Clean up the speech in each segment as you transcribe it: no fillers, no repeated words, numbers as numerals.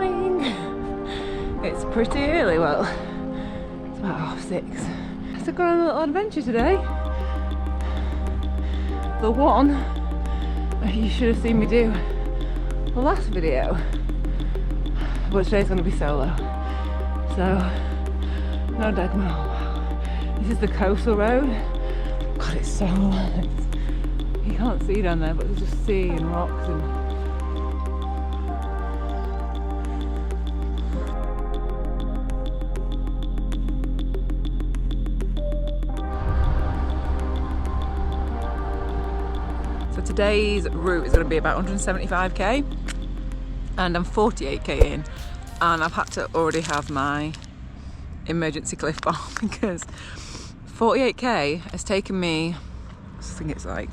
morning. It's pretty early, well, it's about 6:30. So I've gone on a little adventure today. The one that you should have seen me do the last video, but today's going to be solo. So, no Dagmar. This is the coastal road. God, it's so nice. You can't see down there, but there's just sea and rocks and... So today's route is going to be about 175k and I'm 48k in, and I've had to already have my emergency cliff bar because 48k has taken me, I think it's like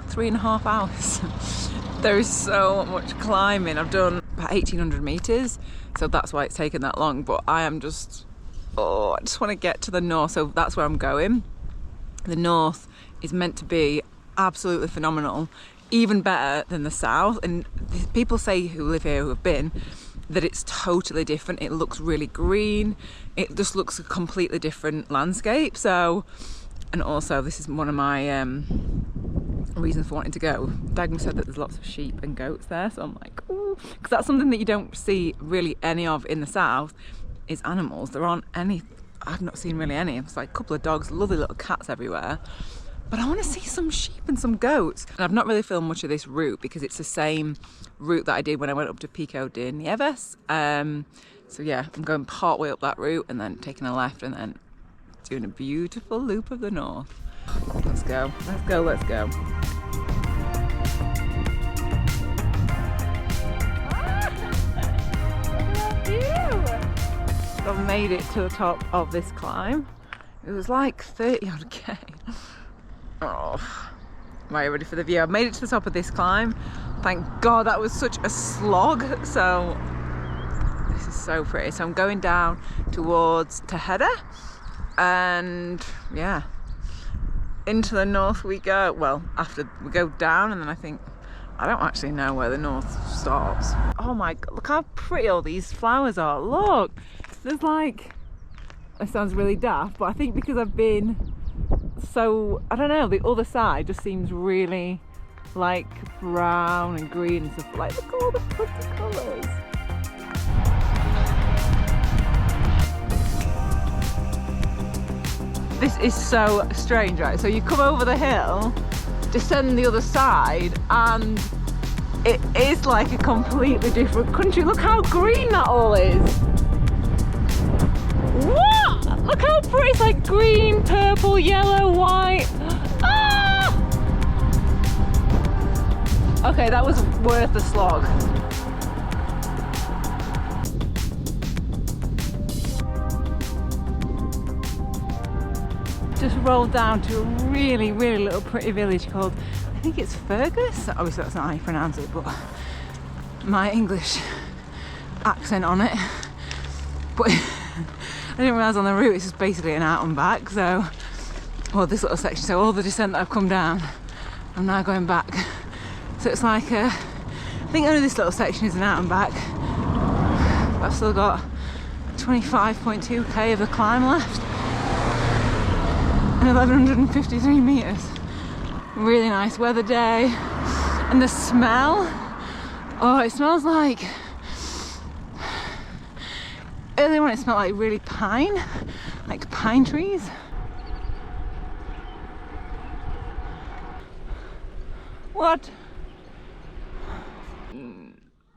3.5 hours. There is so much climbing. I've done about 1800 meters, so that's why it's taken that long, but I am just, I just want to get to the north, so that's where I'm going. The north is meant to be absolutely phenomenal, even better than the south, and people say who live here, who have been, that it's totally different. It looks really green, it just looks a completely different landscape. So, and also this is one of my reasons for wanting to go. Dagmar said that there's lots of sheep and goats there, so I'm like, ooh, because that's something that you don't see really any of in the south, is animals. There aren't any, I've not seen really any. It's like a couple of dogs, lovely little cats everywhere. But I want to see some sheep and some goats. And I've not really filmed much of this route because it's the same route that I did when I went up to Pico de Nieves. So yeah, I'm going part way up that route and then taking a left and then doing a beautiful loop of the north. Let's go, let's go, let's go. So I've made it to the top of this climb. It was like 30 odd K. Oh, am I ready for the view? I've made it to the top of this climb. Thank God, that was such a slog. So this is so pretty. So I'm going down towards Tejeda, and yeah, into the north we go. Well, after we go down, and then I don't actually know where the north starts. Oh my God, look how pretty all these flowers are. Look, there's like, it sounds really daft, but I think because I've been, so I don't know, the other side just seems really like brown and green and stuff. Like, look at all the pretty colours. This is so strange, right? So you come over the hill, descend the other side, and it is like a completely different country. Look how green that all is. What? Look how pretty. It's like green, purple, yellow, white. Ah! Okay, that was worth the slog. Just rolled down to a really, really little pretty village called, I think it's Fergus. Obviously that's not how you pronounce it, but my English accent on it. But I didn't realise on the route it's just basically an out and back. So, well, this little section, so all the descent that I've come down, I'm now going back. So it's like I think only this little section is an out and back. But I've still got 25.2k of the climb left. And 1153 metres. Really nice weather day. And the smell, oh, it smells like, earlier on it smelled like really pine, like pine trees. What?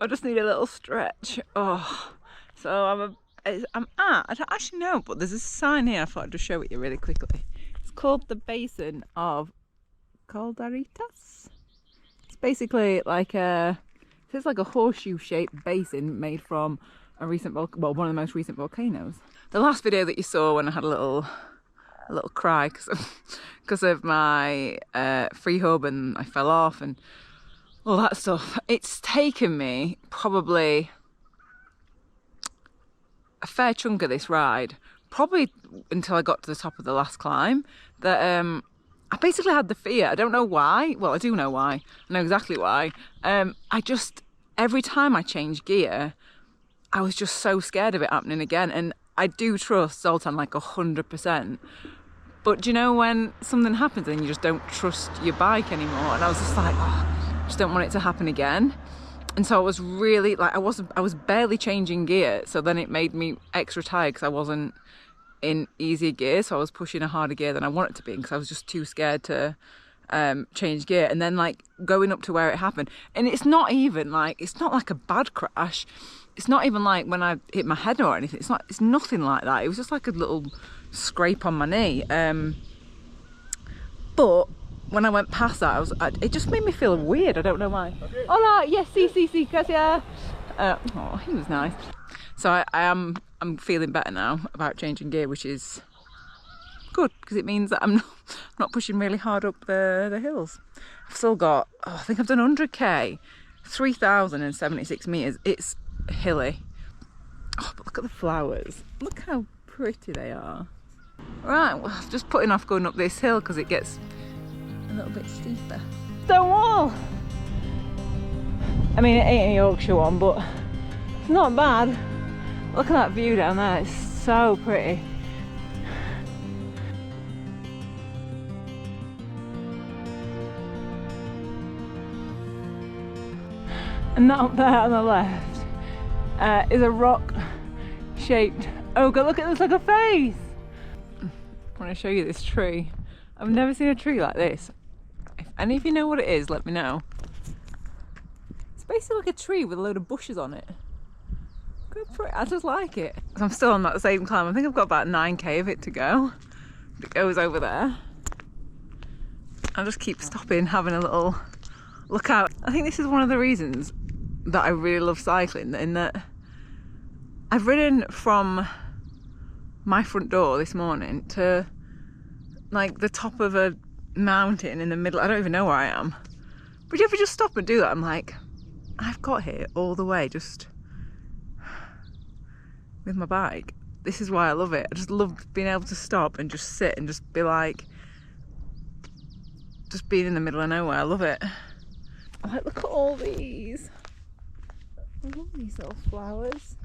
I just need a little stretch. Oh, so I'm at, I don't actually know, but there's a sign here. I thought I'd just show it you really quickly. It's called the Basin of Caldaritas. It's basically like it's like a horseshoe-shaped basin made from a recent one of the most recent volcanoes. The last video that you saw when I had a little cry because of my free hub and I fell off and all that stuff. It's taken me probably a fair chunk of this ride, probably until I got to the top of the last climb, that I basically had the fear. I don't know why. Well, I do know why. I know exactly why. I just, every time I change gear, I was just so scared of it happening again. And I do trust Zoltan like 100%. But do you know when something happens and you just don't trust your bike anymore? And I was just like, oh, I just don't want it to happen again. And so I was really like, I was barely changing gear. So then it made me extra tired because I wasn't in easier gear. So I was pushing a harder gear than I wanted to be because I was just too scared to change gear. And then like going up to where it happened. And it's not like a bad crash. It's not even like when I hit my head or anything. It's nothing like that. It was just like a little scrape on my knee. But when I went past that, it just made me feel weird. I don't know why. Okay. Hola, yes, sí, gracias. Oh, he was nice. So I'm feeling better now about changing gear, which is good because it means that I'm not pushing really hard up the hills. I've still got, I think I've done 100k, 3,076 meters. It's hilly. Oh, but look at the flowers. Look how pretty they are. Right, well, I'm just putting off going up this hill because it gets a little bit steeper. Stone wall! I mean, it ain't a Yorkshire one, but it's not bad. Look at that view down there, it's so pretty. And that up there on the left is a rock shaped, oh god, look, it looks like a face! I want to show you this tree. I've never seen a tree like this. If any of you know what it is, let me know. It's basically like a tree with a load of bushes on it. Good for it. I just like it. I'm still on that same climb. I think I've got about 9k of it to go. It goes over there. I'll just keep stopping, having a little look out. I think this is one of the reasons that I really love cycling, in that I've ridden from my front door this morning to like the top of a mountain in the middle. I don't even know where I am. But you ever just stop and do that? I'm like, I've got here all the way just with my bike. This is why I love it. I just love being able to stop and just sit and just be like, just being in the middle of nowhere. I love it. Like, look at all these. I love these little flowers.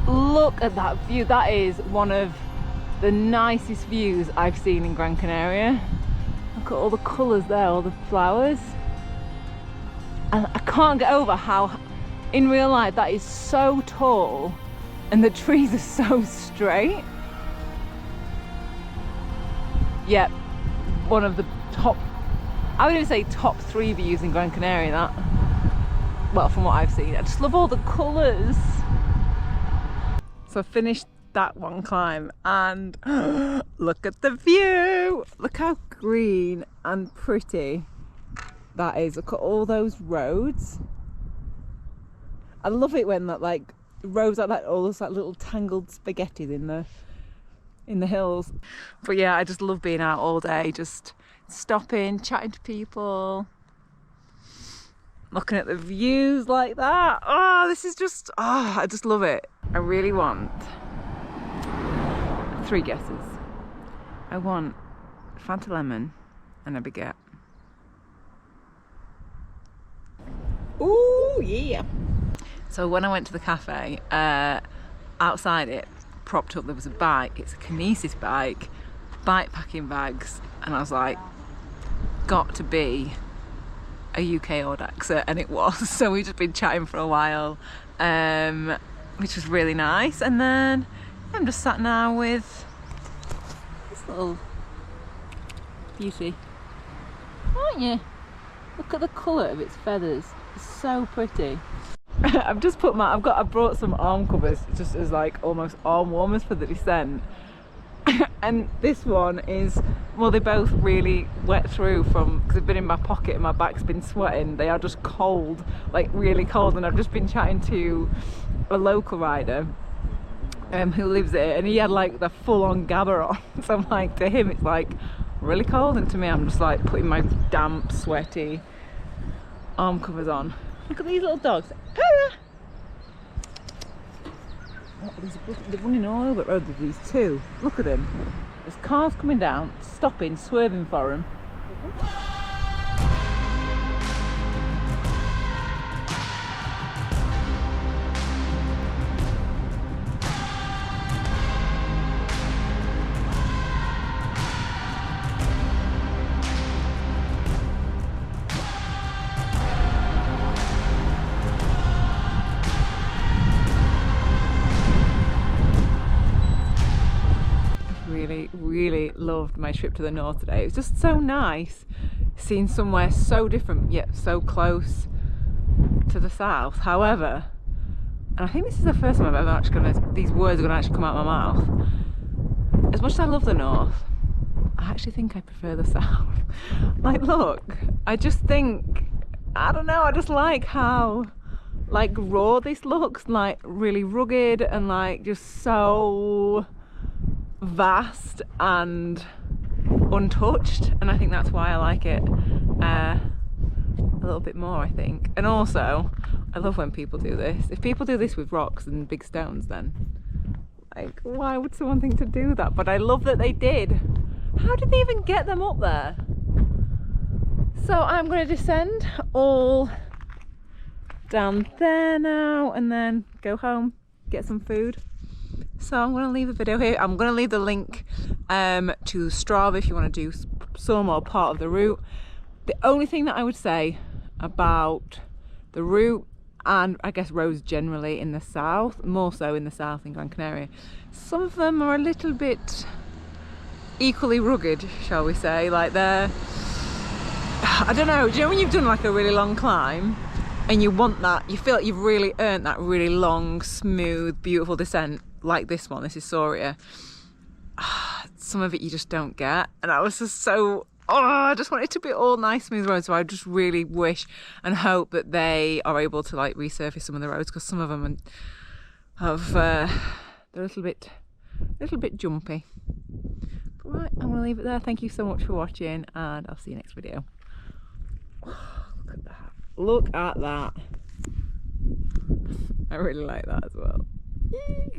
Look at that view. That is one of the nicest views I've seen in Gran Canaria. Look at all the colours there, all the flowers. And I can't get over how in real life that is so tall and the trees are so straight. Yeah, one of the top, I would even say top 3 views in Gran Canaria, that. Well, from what I've seen. I just love all the colours. So I finished that one climb and look at the view. Look how green and pretty that is. Look at all those roads. I love it when that like roads like that, all those like little tangled spaghetti in the hills. But yeah, I just love being out all day, just stopping, chatting to people, looking at the views like that. Oh, this is just, oh, I just love it. I really want 3 guesses. I want Fanta lemon and a baguette. Ooh, yeah. So when I went to the cafe, outside it, propped up, there was a bike. It's a Kinesis bike, bike packing bags, and I was like, got to be a UK Audaxer, and it was. So we've just been chatting for a while, which was really nice. And then I'm just sat now with this little beauty, aren't you? Look at the colour of its feathers. It's so pretty. I brought some arm covers just as like almost arm warmers for the descent. And this one is, well, they both really wet through because they've been in my pocket and my back's been sweating. They are just cold, like really cold. And I've just been chatting to a local rider who lives there, and he had like the full-on gabber on. So I'm like, to him it's like really cold, and to me I'm just like putting my damp, sweaty arm covers on. Look at these little dogs. Oh, they're running all over the road with these two. Look at them. There's cars coming down, stopping, swerving for them. loved my trip to the north today. It was just so nice seeing somewhere so different yet so close to the south. However, and I think this is the first time I've ever actually these words are gonna actually come out of my mouth. As much as I love the north, I actually think I prefer the south. Like, look, I just think, I don't know, I just like how like raw this looks, like really rugged and like just so vast and untouched, and I think that's why I like it a little bit more, I think. And also I love when people do this. If people do this with rocks and big stones, then like, why would someone think to do that? But I love that they did. How did they even get them up there? So I'm going to descend all down there now and then go home, get some food. So I'm going to leave a video here. I'm going to leave the link to Strava if you want to do some or part of the route. The only thing that I would say about the route, and I guess roads generally in the south, more so in the south in Gran Canaria, some of them are a little bit equally rugged, shall we say. Like they're, I don't know, do you know when you've done like a really long climb and you want that, you feel like you've really earned that really long, smooth, beautiful descent like this one, this is Soria. Some of it you just don't get, and I was just so, I just want it to be all nice smooth roads. So I just really wish and hope that they are able to like resurface some of the roads, because some of them have they're a little bit jumpy. But right, I'm gonna leave it there. Thank you so much for watching, and I'll see you next video. Look at that, look at that. I really like that as well.